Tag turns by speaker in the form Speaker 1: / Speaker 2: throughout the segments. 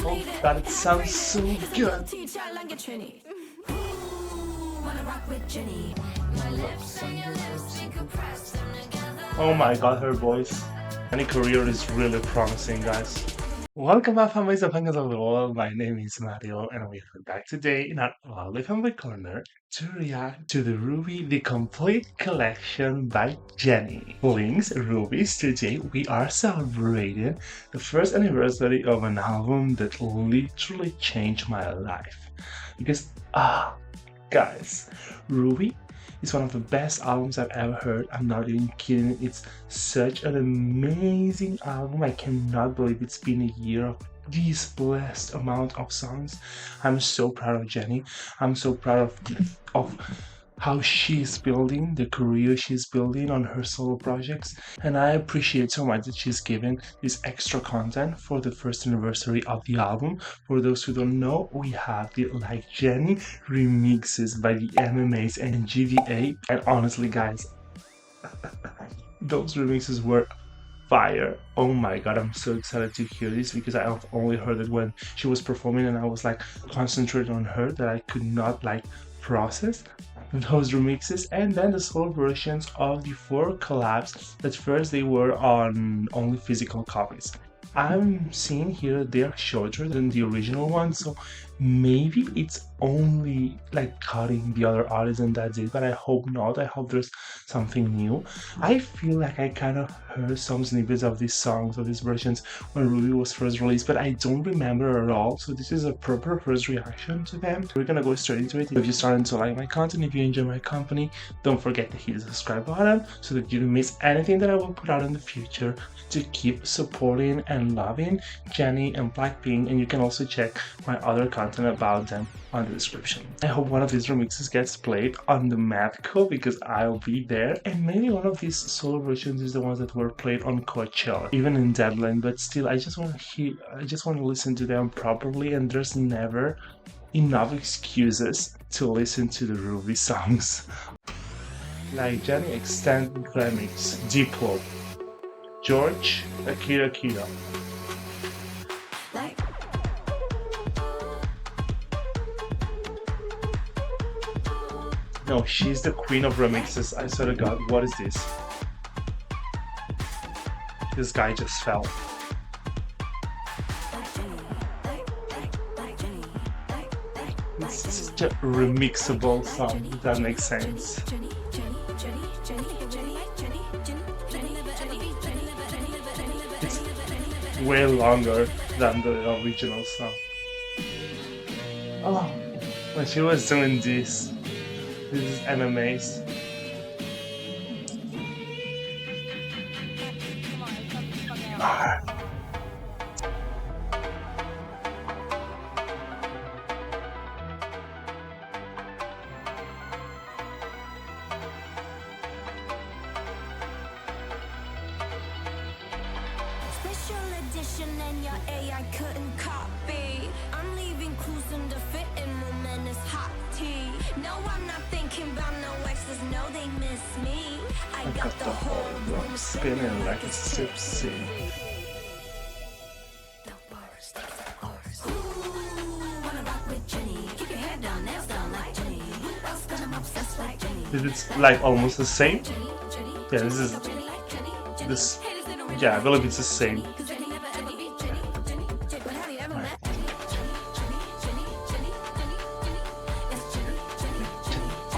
Speaker 1: Oh God, it sounds so good. Oh my God, her voice. And her career is really promising, guys. Welcome back, families and fans of the world. My name is Mario, and we are back today in our lovely family corner to react to the Ruby The Complete Collection by Jennie. Links, Rubies, today we are celebrating the first anniversary of an album that literally changed my life. Because, guys, Ruby is one of the best albums I've ever heard. I'm not even kidding. It's such an amazing album. I cannot believe it's been a year of this blessed amount of songs. I'm so proud of Jennie. I'm so proud of how she's building the career she's building on her solo projects, and I appreciate so much that she's given this extra content for the first anniversary of the album. For those who don't know, we have the Like Jennie remixes by the MMAs and GVA, and honestly guys, those remixes were fire. Oh my God, I'm so excited to hear this because I've only heard it when she was performing, and I was like concentrated on her that I could not like process those remixes. And then the solo versions of the four collabs. At first they were on only physical copies. I'm seeing here they're shorter than the original one, so maybe it's only like cutting the other artists and that's it, but I hope not. I hope there's something new. I feel like I kind of heard some snippets of these songs, of these versions, when Ruby was first released, but I don't remember at all, so this is a proper first reaction to them. We're gonna go straight into it. If you're starting to like my content, if you enjoy my company, don't forget to hit the subscribe button so that you don't miss anything that I will put out in the future, to keep supporting and loving Jennie and Blackpink. And you can also check my other content about them on the description. I hope one of these remixes gets played on the Madco because I'll be there, and maybe one of these solo versions is the ones that were played on Coachella, even in Deadline. But still, I just want to listen to them properly, and there's never enough excuses to listen to the Ruby songs. Like Jennie Extended Remix, Diplo, George, Akira Akira. No, she's the queen of remixes. I swear to God, what is this? This guy just fell. It's such a remixable song, if that makes sense. It's way longer than the original song. Oh, when she was doing this is MMAs.
Speaker 2: Special edition and your AI couldn't copy. I'm leaving clues in the fit and moment is hot tea. No, I'm not thinking about no exes, no, they miss me. I got the whole room
Speaker 1: spinning like a tipsy. Is it like almost the same? Yeah, this. Yeah, I believe it's the same.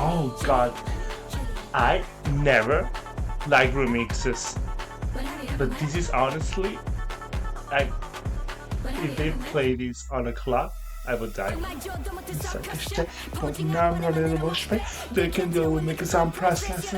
Speaker 1: Oh God, I never like remixes, but this is honestly, like, if they play this on a club, I would die. They can do with me because I'm priceless.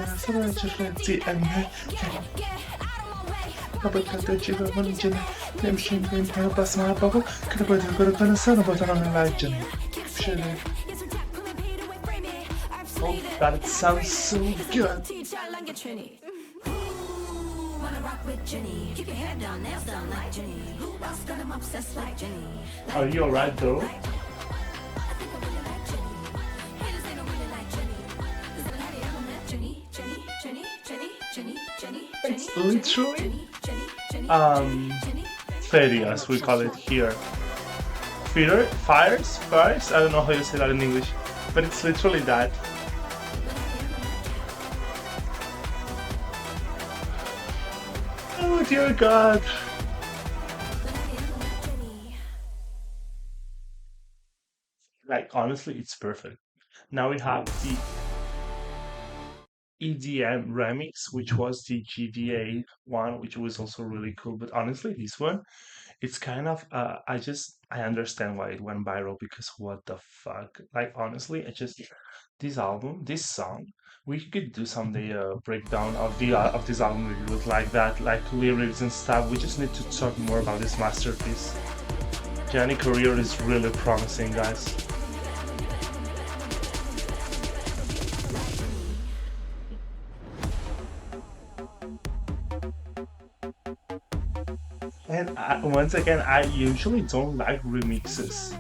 Speaker 1: Oh God, it sounds so good. Are you alright though? It's literally Fairy, as we call it here. fires. I don't know how you say that in English, but it's literally that. Oh dear God. Like honestly, it's perfect. Now we have the EDM remix, which was the GDA one, which was also really cool. But honestly, this one, it's kind of I understand why it went viral because what the fuck? Like honestly, I just this song, we could do someday a breakdown of this album if you would like that, like lyrics and stuff. We just need to talk more about this masterpiece. Jenny career is really promising, guys. And once again, I usually don't like remixes.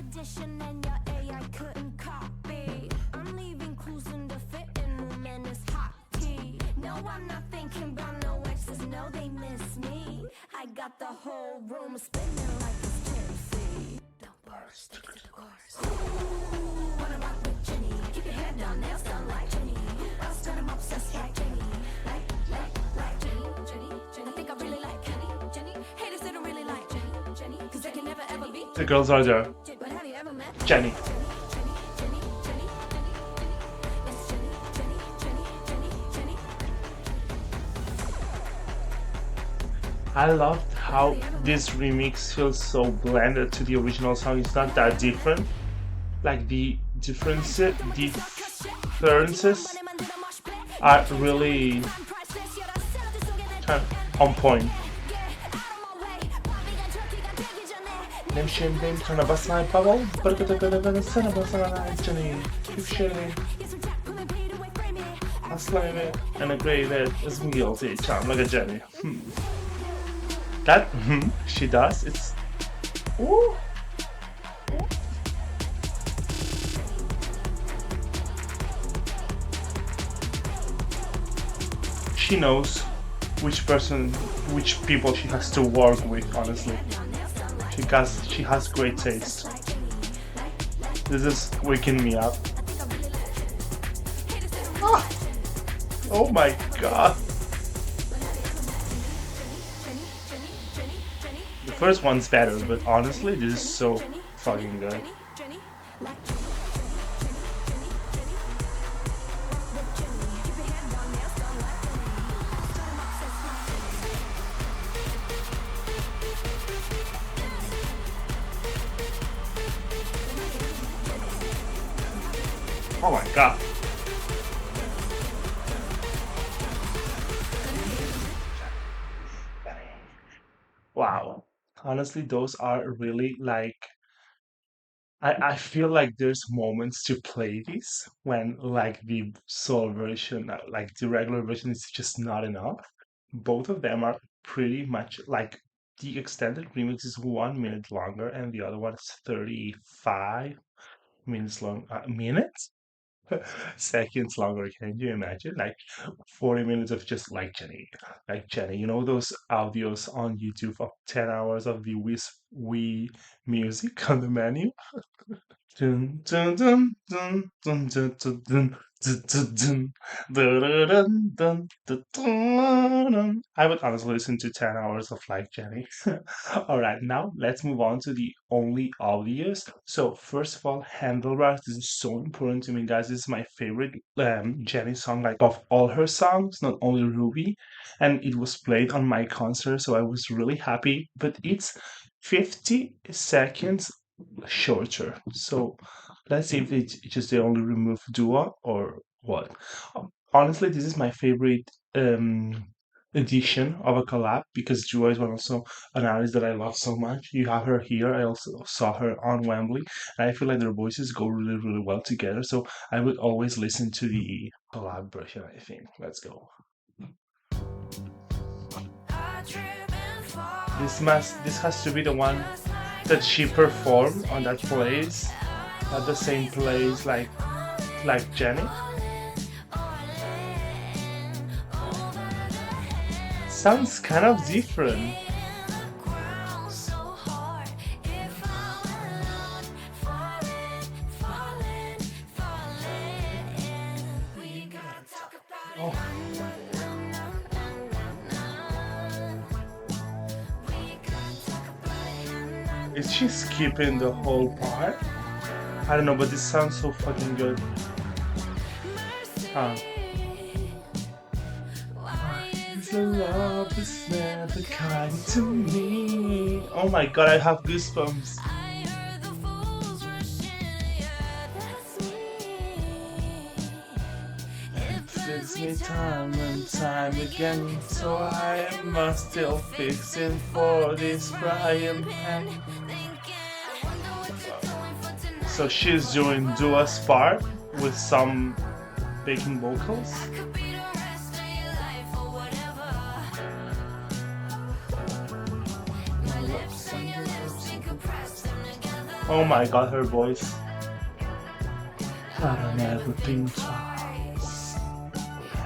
Speaker 2: I got the whole room spinning like it's tipsy. Don't burst into the chorus. Wanna rock with Jenny? Keep your head down, nails done like Jenny. Else I'm obsessed like Jenny. Like Jenny. I think I really like Jenny. Haters they don't really like Jenny. Cause they can never ever be.
Speaker 1: The girls are there.
Speaker 2: But have you ever met
Speaker 1: Jenny. I loved how this remix feels so blended to the original song. It's not that different. Like the differences are really on point. Trying to bust my bubble, but Jenny, keep sharing. I slime it and agree that it's me guilty, charm like a Jenny. That she does. It's ooh. She knows which people she has to work with. Honestly, she has great taste. This is waking me up. Ah! Oh my God. The first one's better, but honestly, this is so fucking good. Oh my God. Wow. Honestly, those are really like I feel like there's moments to play this when like the soul version, like the regular version is just not enough. Both of them are pretty much like the extended remix is 1 minute longer and the other one is 35 minutes long. Minutes? Seconds longer. Can you imagine? Like 40 minutes of just like Jenny. You know those audios on YouTube of 10 hours of the Wii music on the menu? Dun, dun, dun, dun, dun, dun, dun, dun, dun, dun, dun, dun, dun, dun, dun, dun, dun. I would honestly listen to 10 hours of like Jenny. All right, now let's move on to the only audios. So, first of all, Handlebars. This is so important to me, guys. This is my favorite Jenny song, like of all her songs, not only Ruby. And it was played on my concert, so I was really happy. But it's 50 seconds shorter. So let's see if it's just they only remove Dua or what. Honestly, this is my favorite edition of a collab because Dua is one also an artist that I love so much. You have her here. I also saw her on Wembley, and I feel like their voices go really, really well together. So I would always listen to the collab version. I think. Let's go. This has to be the one that she performed on that place, at the same place like Jenny. Sounds kind of different. Is she skipping the whole part? I don't know, but this sounds so fucking good. Huh. Why is the love is never kind to me? Oh my god, I have goosebumps. It fits me time and time again, so I am still fixing for this Brian Pan. So she's doing Dua's part with some backing vocals. Oh my god, her voice. I don't ever think twice.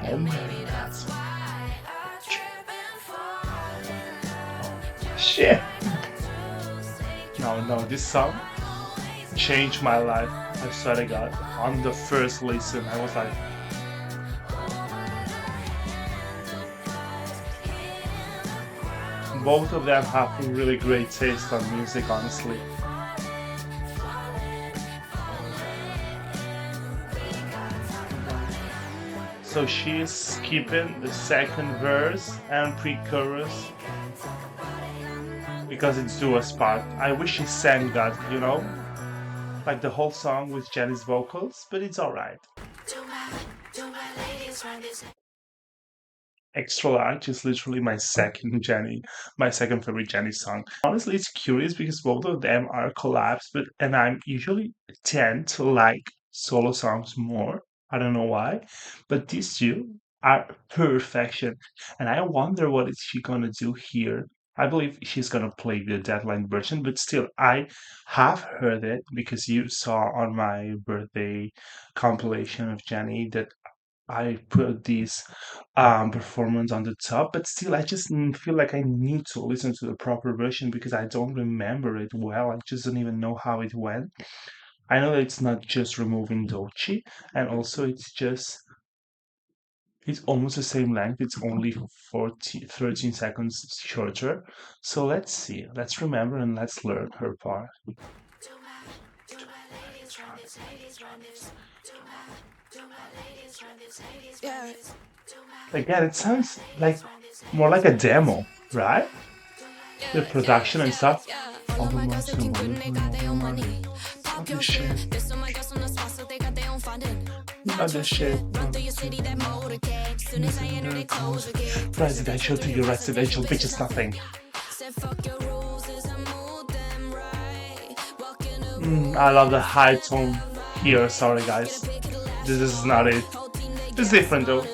Speaker 1: And maybe that's shit. No, this song changed my life. I swear to God. On the first listen, I was like, both of them have a really great taste on music, honestly. So she's skipping the second verse and pre-chorus because it's Dua's part. I wish she sang that, like the whole song with Jenny's vocals, but it's alright. Extra Large is literally my second favorite Jenny song. Honestly, it's curious because both of them are collabs, and I'm usually tend to like solo songs more. I don't know why, but these two are perfection, and I wonder what is she gonna do here. I believe she's gonna play the Deadline version, but still, I have heard it because you saw on my birthday compilation of Jenny that I put this performance on the top, but still, I just feel like I need to listen to the proper version because I don't remember it well. I just don't even know how it went. I know that it's not just removing Dochi, and also it's almost the same length. It's only 13 seconds shorter. So let's see. Let's remember and let's learn her part. Again, it sounds like more like a demo, right? The production and stuff. All the months and money. Other shit. Other shit. Residential to your residential, bitch is nothing. I love the high tone here. Sorry, guys. This is not it. It's different though.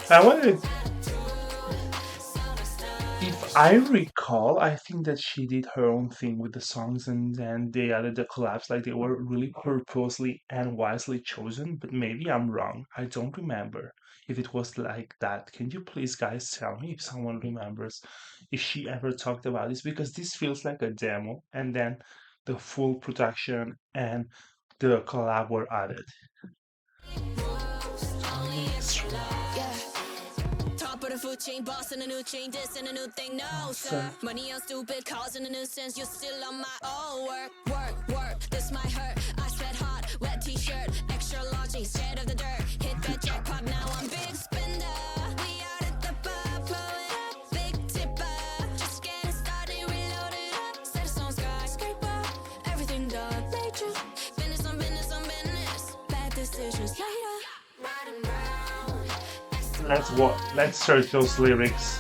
Speaker 1: I wanted, if I recall, I think that she did her own thing with the songs and then they added the collabs, like they were really purposely and wisely chosen, but maybe I'm wrong. I don't remember if it was like that. Can you please, guys, tell me if someone remembers if she ever talked about this? Because this feels like a demo and then the full production and the collab were added.
Speaker 2: Top of the food chain, boss in a new chain, this and a new thing, no sir. Money on stupid, causing a nuisance. You're still on my own work. This might hurt. I said hot, wet t-shirt, extra large, scared of the dirt. Hit the jackpot, now I'm big spender. We out at the bar, blowing up, big tipper. Just getting started, reloaded up. Set us on skyscraper, everything done. Nature, business on business on business. Bad decisions later. Riding round.
Speaker 1: Let's search those lyrics.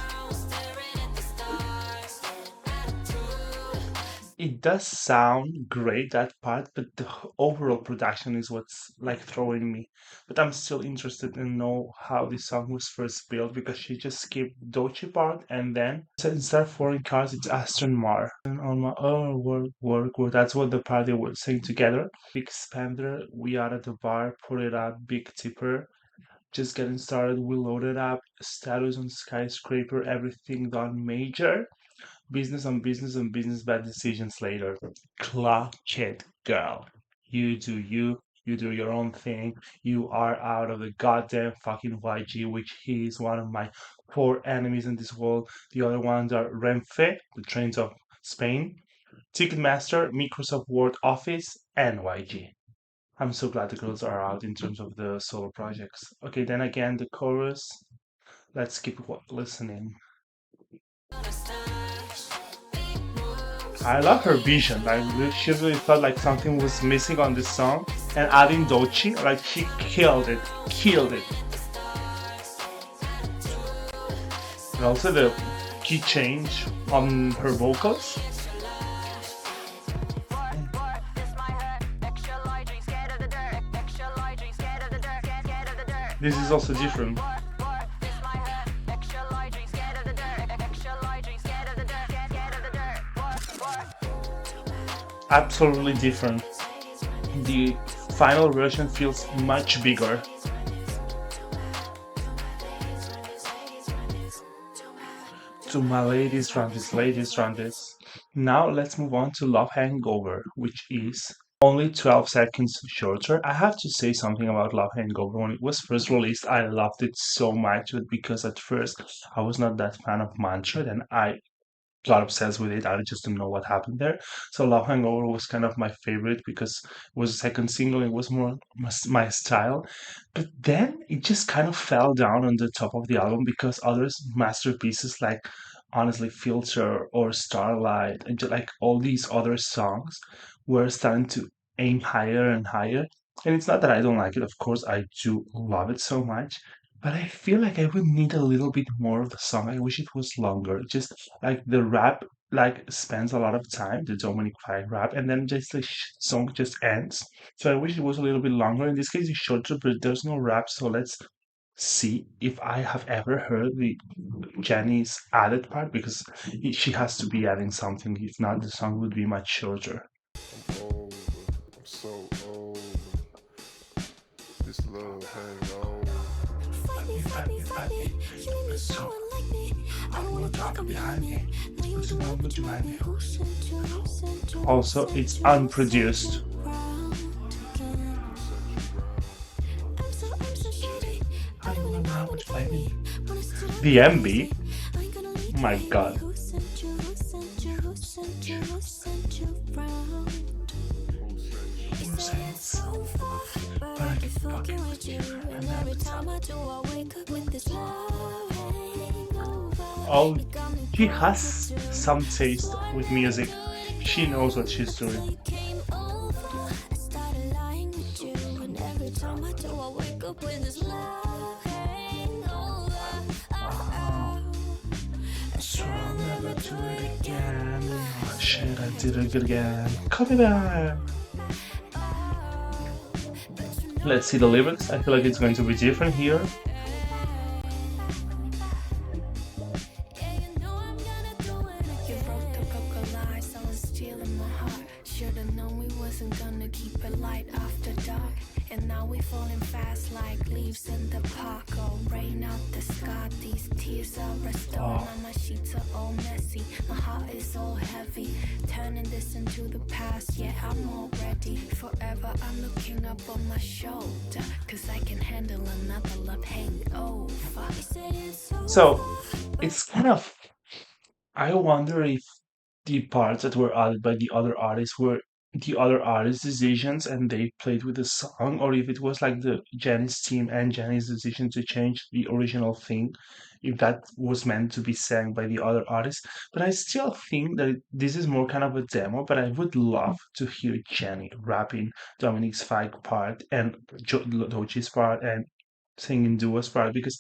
Speaker 1: It does sound great, that part, but the overall production is what's like throwing me. But I'm still interested in know how this song was first built because she just skipped Dochi part and then instead of foreign cars it's Aston Mar. And on my work, that's what the party were saying together. Big spender, we are at the bar, put it out, big tipper. just getting started. We loaded up status on skyscraper, everything done major. Business on business on business, bad decisions later. Clock it, girl. You do you. You do your own thing. You are out of the goddamn fucking YG, which he is one of my core enemies in this world. The other ones are Renfe, the trains of Spain, Ticketmaster, Microsoft Word Office, and YG. I'm so glad the girls are out in terms of the solo projects. Okay, then again, the chorus. Let's keep listening. I love her vision. Like she really felt like something was missing on this song, and adding Dochi, like she killed it, killed it. And also the key change on her vocals. This is also different. Absolutely different. The final version feels much bigger. To my ladies run this. Now let's move on to Love Hangover, which is only 12 seconds shorter. I have to say something about Love Hangover. When it was first released, I loved it so much, but because at first I was not that fan of Mantra, then I got obsessed with it. I just don't know what happened there. So Love Hangover was kind of my favorite because it was the second single. It was more my style. But then it just kind of fell down on the top of the album because other masterpieces like honestly Filter or Starlight and just like all these other songs were starting to aim higher and higher. And it's not that I don't like it. Of course, I do love it so much. But I feel like I would need a little bit more of the song. I wish it was longer. Just like the rap like spends a lot of time, the Dominic Fike rap, and then just the song just ends. So I wish it was a little bit longer. In this case, it's shorter, but there's no rap. So let's see if I have ever heard the Jenny's added part because she has to be adding something. If not, the song would be much shorter.
Speaker 3: Old, I'm so old. This love hangover.
Speaker 1: Also, it's unproduced. The MB, my god. Oh, she has some taste with music. She knows what she's doing. Shit, I did it again. Copy that. Let's see the lyrics. I feel like it's going to be different here.
Speaker 4: Should've known we wasn't gonna keep it light after dark. And now we falling fast like leaves in the park. Oh, rain out the sky, these tears are restored. Now my sheets are all messy, my heart is all heavy. Turning this into the past, yeah, I'm all ready. Forever I'm looking up on my shoulder, cause I can handle another love hangover.
Speaker 1: So, it's kind of. I wonder if the parts that were added by the other artists were the other artists' decisions and they played with the song, or if it was like the Jenny's team and Jenny's decision to change the original thing, if that was meant to be sang by the other artists. But I still think that this is more kind of a demo, but I would love to hear Jenny rapping Dominic's Fike part and Dochi's part and singing duo's part because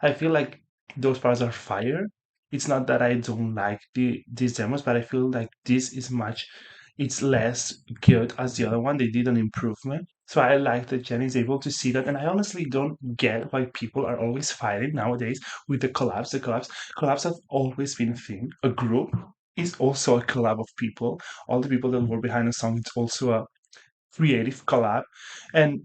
Speaker 1: I feel like those parts are fire. It's not that I don't like these demos, but I feel like this is much. It's less good as the other one. They did an improvement, so I like that Jen is able to see that. And I honestly don't get why people are always fighting nowadays with the collabs. The collabs have always been a thing. A group is also a collab of people. All the people that were behind a song, it's also a creative collab, and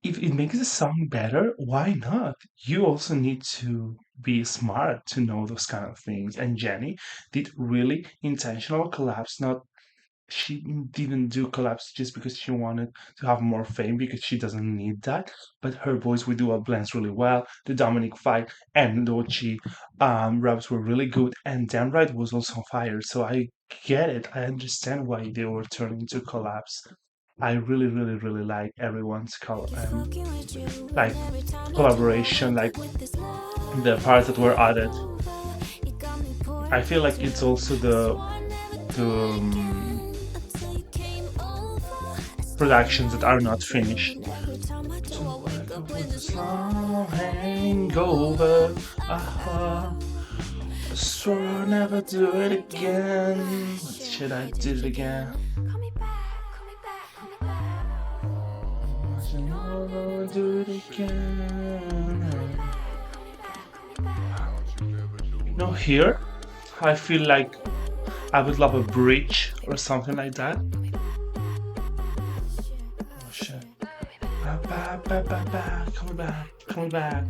Speaker 1: if it makes the song better, why not? You also need to be smart to know those kind of things. And Jenny did really intentional collabs, not she didn't do collabs just because she wanted to have more fame because she doesn't need that. But her voice with Dua blends really well. The Dominic fight and Dochi raps were really good, and Damnright was also fire. So I get it. I understand why they were turning into collabs. I really, really, really like everyone's like collaboration, like the parts that were added. I feel like it's also the productions that are not finished. So wake up with a slow hangover. I swore I'll never do it again. But shit, I did it again.
Speaker 4: Call me back, call me back, call me back.
Speaker 1: I should never do it again. No, here I feel like I would love a bridge or something like that. Oh shit. Coming back, coming back.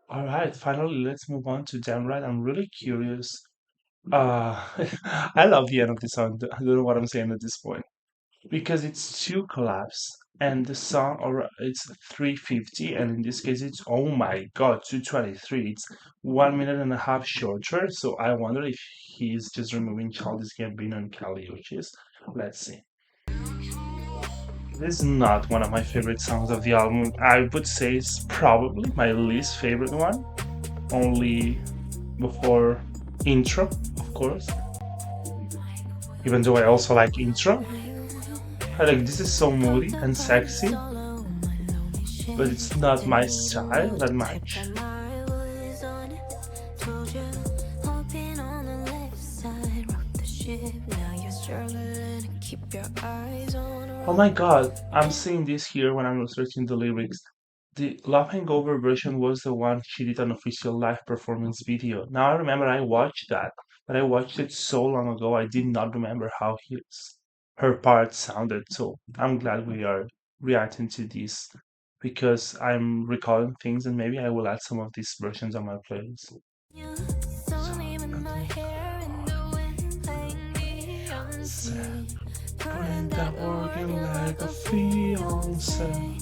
Speaker 1: All right, finally, let's move on to Damnright. I'm really curious. I love the end of the song. I don't know what I'm saying at this point because it's two collabs and the song or it's 350 and in this case it's oh my god 223. It's 1 minute and a half shorter. So I wonder if he's just removing Childish Gambino and Kali Uchis. Let's see. This is not one of my favorite songs of the album. I would say it's probably my least favorite one, only before Intro, of course. Even though I also like Intro. I like this is so moody and sexy, but it's not my style that much. Oh my god, I'm seeing this here when I'm researching the lyrics. The Love Hangover version was the one she did an official live performance video. Now I remember I watched that, but I watched it so long ago I did not remember how her part sounded. So I'm glad we are reacting to this because I'm recalling things and maybe I will add some of these versions on my playlist. Putting that working like a fiance.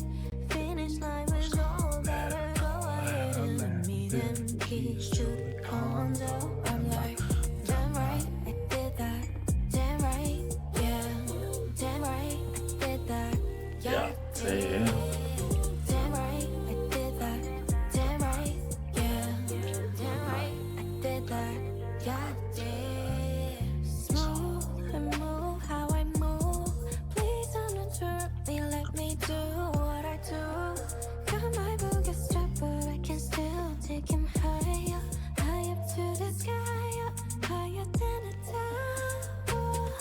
Speaker 4: I'm like, damn right, I did that. Damn right, yeah. Damn right, I did that.
Speaker 1: Yeah,
Speaker 4: Damn right, I did that. Damn right, yeah. Damn right, I did that. Yeah, damn. Smooth and move how I move. Please don't interrupt me, let me do what I do. Got my boogie strap, but I can still take him higher. High up to the sky, up higher than a tower.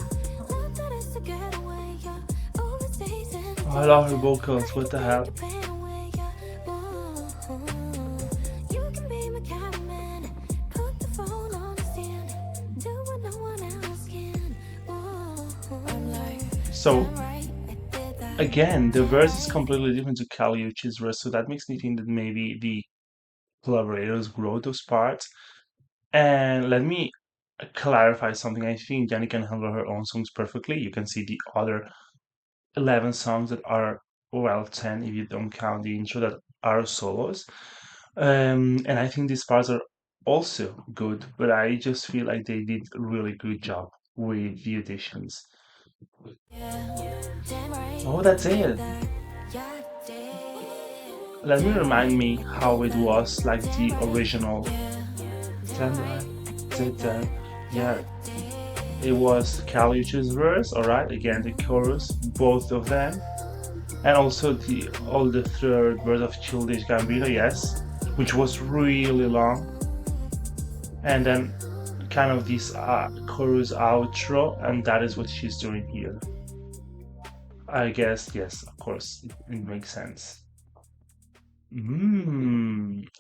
Speaker 4: Not that it's a getaway, yeah. Overstays and
Speaker 1: I love her vocals, what the hell?
Speaker 4: you can be my cameraman. Put the phone on the stand. Do what no one else can. I'm like,
Speaker 1: So
Speaker 4: right, I did that.
Speaker 1: again, the verse is completely different to Kali Uchis' verse, so that makes me think that maybe the collaborators wrote those parts. And let me clarify something. I think Yanni can handle her own songs perfectly. You can see the other 11 songs that are, well, 10 if you don't count the intro, that are solos. And I think these parts are also good, but I just feel like they did a really good job with the additions.
Speaker 4: Damn right,
Speaker 1: Oh, that's it.
Speaker 4: yeah, damn.
Speaker 1: Let me remind me how it was like the original. Did that. Yeah. It was Kaliuch's verse, alright, again the chorus, both of them. And also the third verse of Childish Gambino, yes, which was really long. And then kind of this chorus outro, and that is what she's doing here. I guess, yes, of course, it makes sense.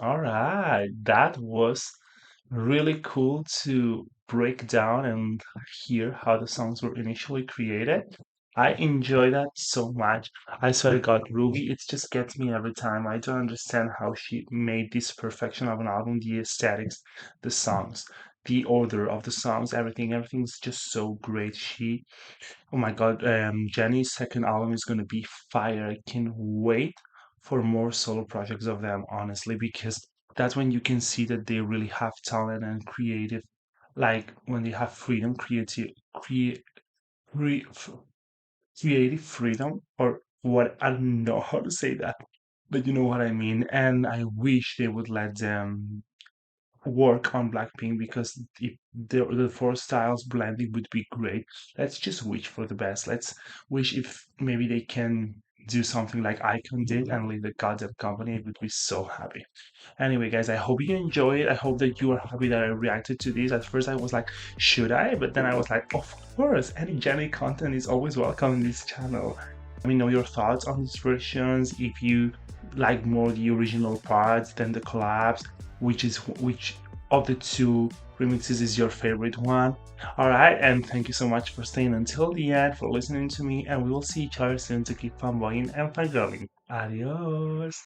Speaker 1: All right. That was really cool to break down and hear how the songs were initially created. I enjoy that so much. I swear to God, Ruby, it just gets me every time. I don't understand how she made this perfection of an album, the aesthetics, the songs, the order of the songs, everything's just so great. Oh my God, Jenny's second album is gonna be fire. I can't wait for more solo projects of them, honestly, because that's when you can see that they really have talent and creative, like when they have freedom, cre creative freedom, or what, I don't know how to say that, but you know what I mean. And I wish they would let them work on Blackpink because if the four styles blending would be great. Let's just wish for the best. Let's wish if maybe they can do something like Icon did and leave the goddamn company. I would be so happy. Anyway, guys, I hope you enjoy it. I hope that you are happy that I reacted to this. At first, I was like, should I? But then I was like, of course, any Jenny content is always welcome in this channel. Let me know your thoughts on these versions. If you like more the original parts than the collabs, which of the two remixes is your favorite one. All right, and thank you so much for staying until the end, for listening to me, and we will see each other soon to keep fanboying and fangirling. Adios.